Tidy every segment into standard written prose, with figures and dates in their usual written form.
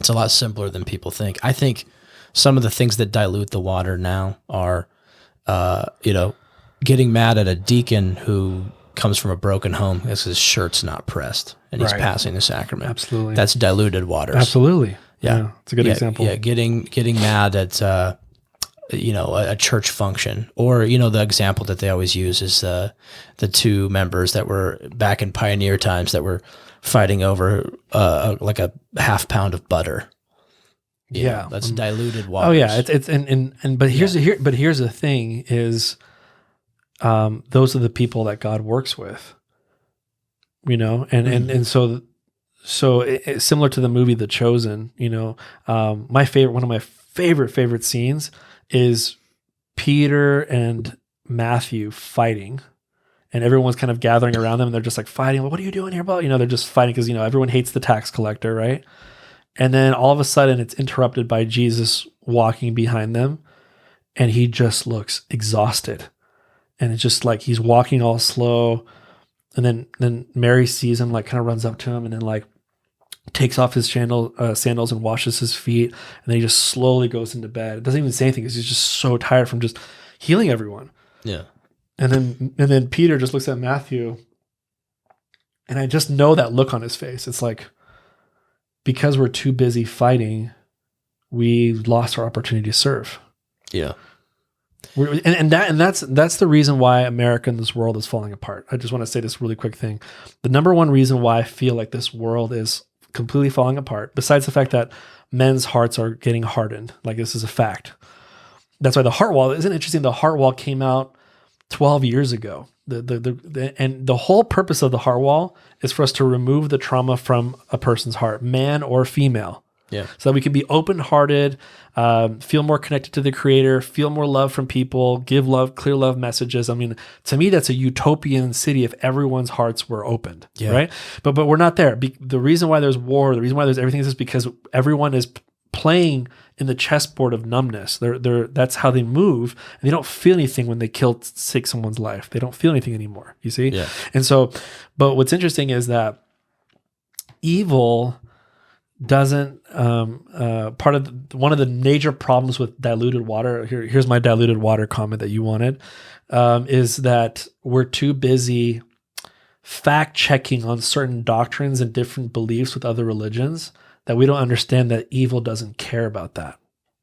It's a lot simpler than people think. I think some of the things that dilute the water now are, getting mad at a deacon who comes from a broken home because his shirt's not pressed and he's passing the sacrament. Absolutely. That's diluted waters. Absolutely. Yeah. It's a good example. Yeah. Getting mad at, a church function, or, the example that they always use is the two members that were back in pioneer times that were fighting over like a half pound of butter. That's diluted waters. Oh yeah. But here's the thing is, those are the people that God works with, and so it's similar to the movie The Chosen. One of my favorite scenes is Peter and Matthew fighting, and everyone's kind of gathering around them, and they're just like fighting. What are you doing here, bro? They're just fighting because everyone hates the tax collector, right? And then all of a sudden, it's interrupted by Jesus walking behind them, and he just looks exhausted. And it's just like he's walking all slow. And then Mary sees him, like kind of runs up to him and then like takes off his sandals and washes his feet. And then he just slowly goes into bed. It doesn't even say anything because he's just so tired from just healing everyone. Yeah. And then Peter just looks at Matthew. And I just know that look on his face. It's like, because we're too busy fighting, we lost our opportunity to serve. Yeah. That's the reason why America and this world is falling apart. I just want to say this really quick thing. The number one reason why I feel like this world is completely falling apart, besides the fact that men's hearts are getting hardened, like this is a fact. That's why the heart wall, isn't it interesting? The heart wall came out 12 years ago. And the whole purpose of the heart wall is for us to remove the trauma from a person's heart, man or female. Yeah. So that we can be open-hearted, feel more connected to the Creator, feel more love from people, give love, clear love messages. I mean, to me, that's a utopian city if everyone's hearts were opened, right? But we're not there. The reason why there's war, the reason why there's everything is because everyone is playing in the chessboard of numbness. That's how they move, and they don't feel anything when they take someone's life. They don't feel anything anymore. You see? Yeah. And so, but what's interesting is that evil doesn't one of the major problems with diluted water. Here's my diluted water comment that you wanted, is that we're too busy fact checking on certain doctrines and different beliefs with other religions that we don't understand that evil doesn't care about that.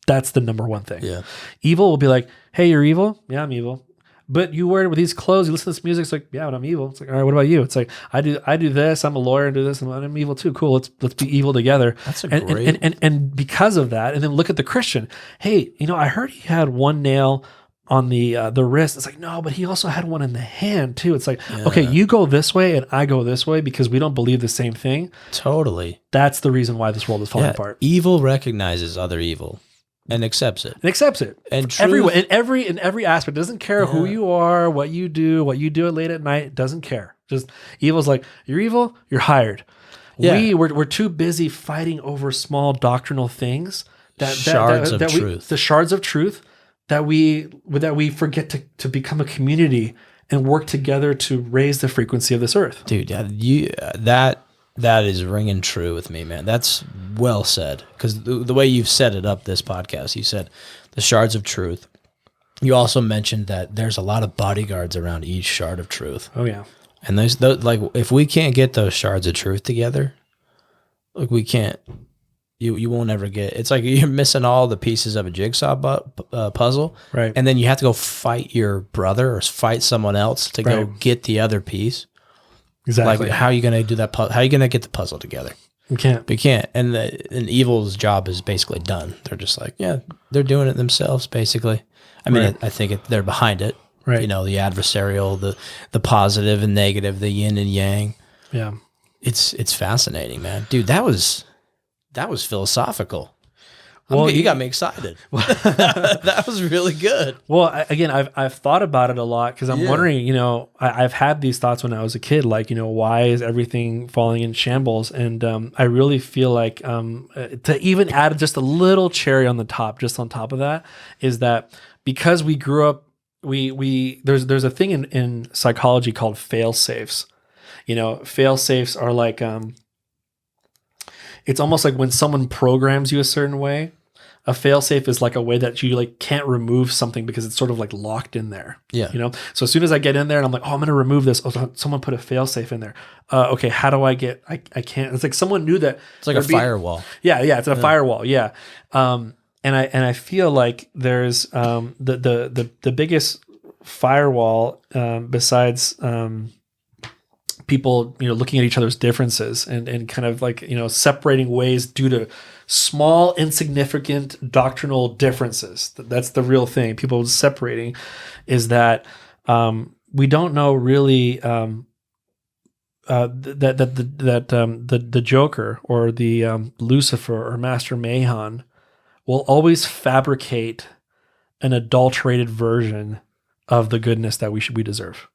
That's the number one thing. Yeah. Evil will be like, hey, you're evil? Yeah, I'm evil. But you wear these clothes, you listen to this music, it's like, yeah, but I'm evil. It's like, all right, what about you? It's like, I do this, I'm a lawyer and do this, and I'm evil too. Cool, let's be evil together. That's great. And because of that, and then look at the Christian. Hey, I heard he had one nail on the wrist. It's like, no, but he also had one in the hand too. It's like, okay, you go this way and I go this way because we don't believe the same thing. Totally. That's the reason why this world is falling apart. Evil recognizes other evil and accepts it. And truth, in every aspect. It doesn't care who you are, what you do it late at night. It doesn't care. Just evil's like, you're evil, you're hired. Yeah. We're too busy fighting over small doctrinal things the shards of truth that we forget to become a community and work together to raise the frequency of this earth. Dude, that is ringing true with me, man. That's well said. Because the way you've set it up, this podcast, you said the shards of truth. You also mentioned that there's a lot of bodyguards around each shard of truth. Oh yeah. And those like, if we can't get those shards of truth together, like we can't. You won't ever get. It's like you're missing all the pieces of a jigsaw puzzle, right? And then you have to go fight your brother or fight someone else to go get the other piece. Exactly. Like, how are you going to do that? How are you going to get the puzzle together? We can't. And evil's job is basically done. They're just like, yeah, they're doing it themselves, basically. I mean, I think they're behind it. Right. The adversarial, the positive and negative, the yin and yang. Yeah. It's fascinating, man. Dude, that was philosophical. Well, you got me excited. That was really good. Well, again, I've thought about it a lot because I'm wondering, I've had these thoughts when I was a kid, like, why is everything falling in shambles? And I really feel like to even add just a little cherry on the top, just on top of that, is that because we grew up, there's a thing in psychology called fail safes. Fail safes are like, it's almost like when someone programs you a certain way, a failsafe is like a way that you like can't remove something because it's sort of like locked in there. Yeah. You know? So as soon as I get in there and I'm like, oh, I'm going to remove this. Oh, someone put a failsafe in there. Okay. How do I can't, it's like someone knew that. It's like a firewall. Yeah. Yeah. It's a firewall. Yeah. And I feel like there's, the biggest firewall, besides, people, looking at each other's differences and kind of like, separating ways due to small, insignificant doctrinal differences. That's the real thing. People separating is that we don't know really the Joker or the Lucifer or Master Mayhan will always fabricate an adulterated version of the goodness that we deserve.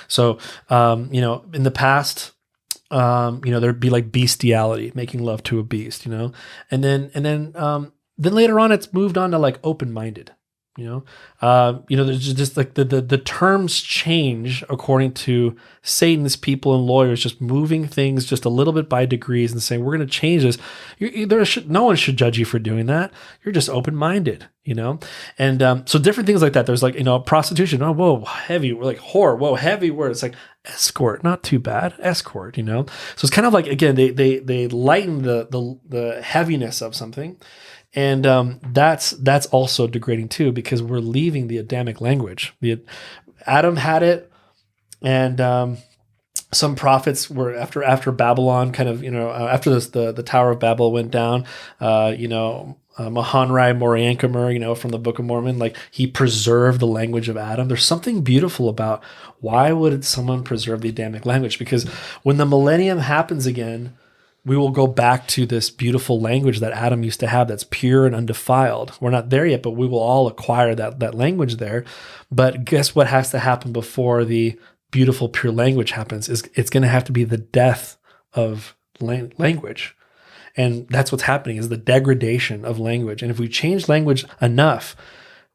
So, in the past, there'd be like bestiality, making love to a beast, and then later on, it's moved on to like open-minded, there's just like the terms change according to Satan's people and lawyers, just moving things just a little bit by degrees and saying, we're going to change this. No one should judge you for doing that. You're just open-minded, and so different things like that. There's like, prostitution. Oh, whoa, heavy. We're like whore. Whoa, heavy word. It's like escort, not too bad. Escort, So it's kind of like, again, they lighten the heaviness of something. And that's also degrading too, because we're leaving the Adamic language. Adam had it, and some prophets were after Babylon, kind of after the Tower of Babel went down. Mahonri Moriankamer, from the Book of Mormon, like he preserved the language of Adam. There's something beautiful about why would someone preserve the Adamic language? Because when the millennium happens again, we will go back to this beautiful language that Adam used to have that's pure and undefiled. We're not there yet, but we will all acquire that language there. But guess what has to happen before the beautiful, pure language happens? It's going to have to be the death of language. And that's what's happening, is the degradation of language. And if we change language enough,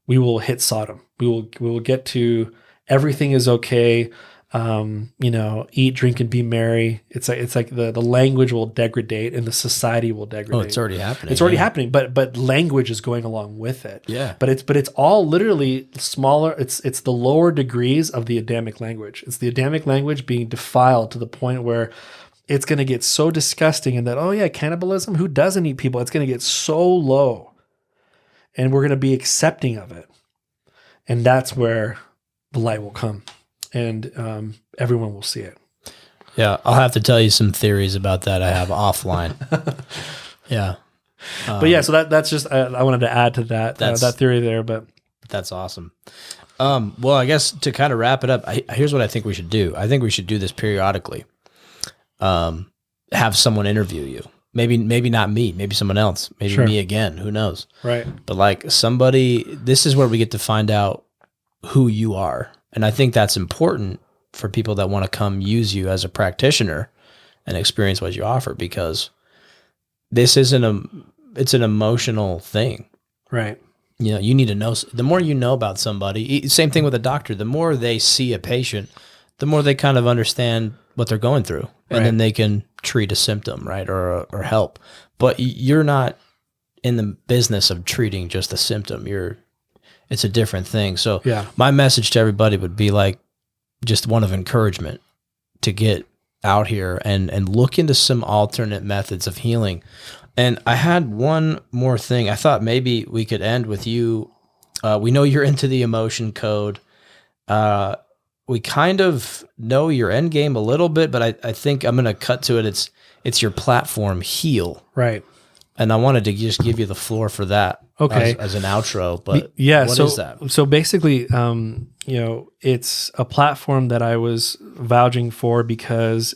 we will hit Sodom. We will get to everything is okay. Eat, drink, and be merry. It's like the language will degrade and the society will degrade. Oh, it's already happening. It's already happening, but language is going along with it. Yeah. But it's all literally smaller. It's the lower degrees of the Adamic language. It's the Adamic language being defiled to the point where it's going to get so disgusting, and that, oh yeah, cannibalism, who doesn't eat people? It's going to get so low, and we're going to be accepting of it. And that's where the light will come. And everyone will see it. Yeah, I'll have to tell you some theories about that I have offline. Yeah. But yeah, so that's just, I wanted to add to that theory there, but. That's awesome. Well, I guess to kind of wrap it up, here's what I think we should do. I think we should do this periodically. Have someone interview you. Maybe not me, maybe someone else, maybe me again, who knows? Right. But like somebody, this is where we get to find out who you are. And I think that's important for people that want to come use you as a practitioner and experience what you offer, because this isn't it's an emotional thing. Right. You need to know, the more you know about somebody, same thing with a doctor, the more they see a patient, the more they kind of understand what they're going through, and then they can treat a symptom, right? Or help. But you're not in the business of treating just a symptom. It's a different thing. So my message to everybody would be like just one of encouragement to get out here and look into some alternate methods of healing. And I had one more thing. I thought maybe we could end with you. We know you're into the emotion code. We kind of know your end game a little bit, but I think I'm going to cut to it. It's your platform, Heal. Right. And I wanted to just give you the floor for that. Okay. As an outro, but what is that? So basically, it's a platform that I was vouching for because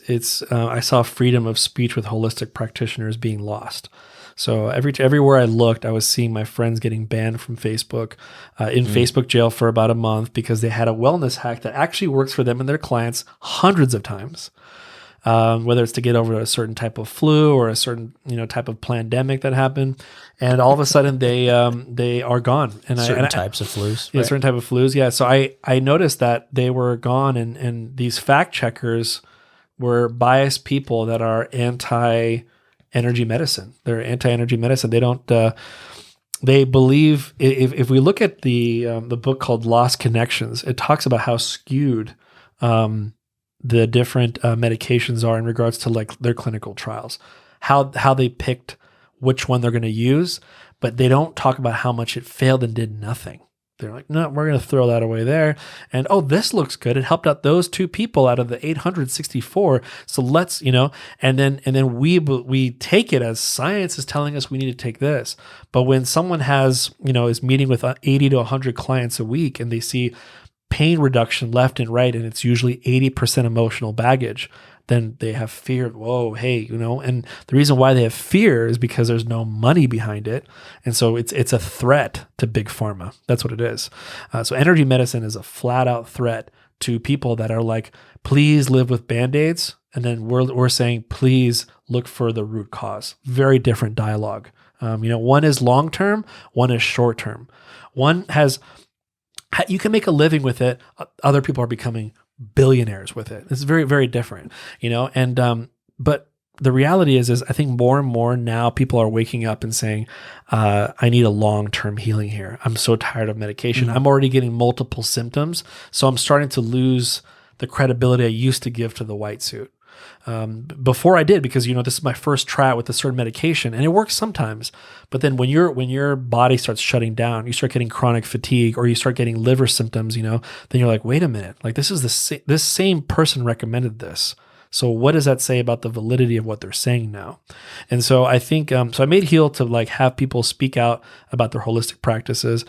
I saw freedom of speech with holistic practitioners being lost. So everywhere I looked, I was seeing my friends getting banned from Facebook, in Facebook jail for about a month because they had a wellness hack that actually works for them and their clients hundreds of times. Whether it's to get over a certain type of flu or a certain type of pandemic that happened, and all of a sudden they are gone. And certain types of flus, yeah, certain type of flus, yeah. So I noticed that they were gone, and these fact checkers were biased people that are anti energy medicine. They're anti-energy medicine. They don't. They believe if we look at the book called Lost Connections, it talks about how skewed the different medications are in regards to like their clinical trials, how they picked which one they're going to use, but they don't talk about how much it failed and did nothing. They're like, no, we're going to throw that away there. And, oh, this looks good. It helped out those 2 people out of the 864. So let's, and then we take it as science is telling us we need to take this. But when someone has, is meeting with 80 to 100 clients a week and they see pain reduction left and right, and it's usually 80% emotional baggage, then they have fear. Whoa, hey, and the reason why they have fear is because there's no money behind it. And so it's a threat to big pharma. That's what it is. So energy medicine is a flat out threat to people that are like, please live with Band-Aids. And then we're saying, please look for the root cause. Very different dialogue. One is long-term, one is short-term. One has, you can make a living with it. Other people are becoming billionaires with it. It's very, very different, and, but the reality is I think more and more now people are waking up and saying, I need a long-term healing here. I'm so tired of medication. I'm already getting multiple symptoms. So I'm starting to lose the credibility I used to give to the white suit. Before I did, because, this is my first try out with a certain medication and it works sometimes. But then when your body starts shutting down, you start getting chronic fatigue or you start getting liver symptoms, then you're like, wait a minute, like this is this same person recommended this. So what does that say about the validity of what they're saying now? And so I think, so I made Heal to like have people speak out about their holistic practices.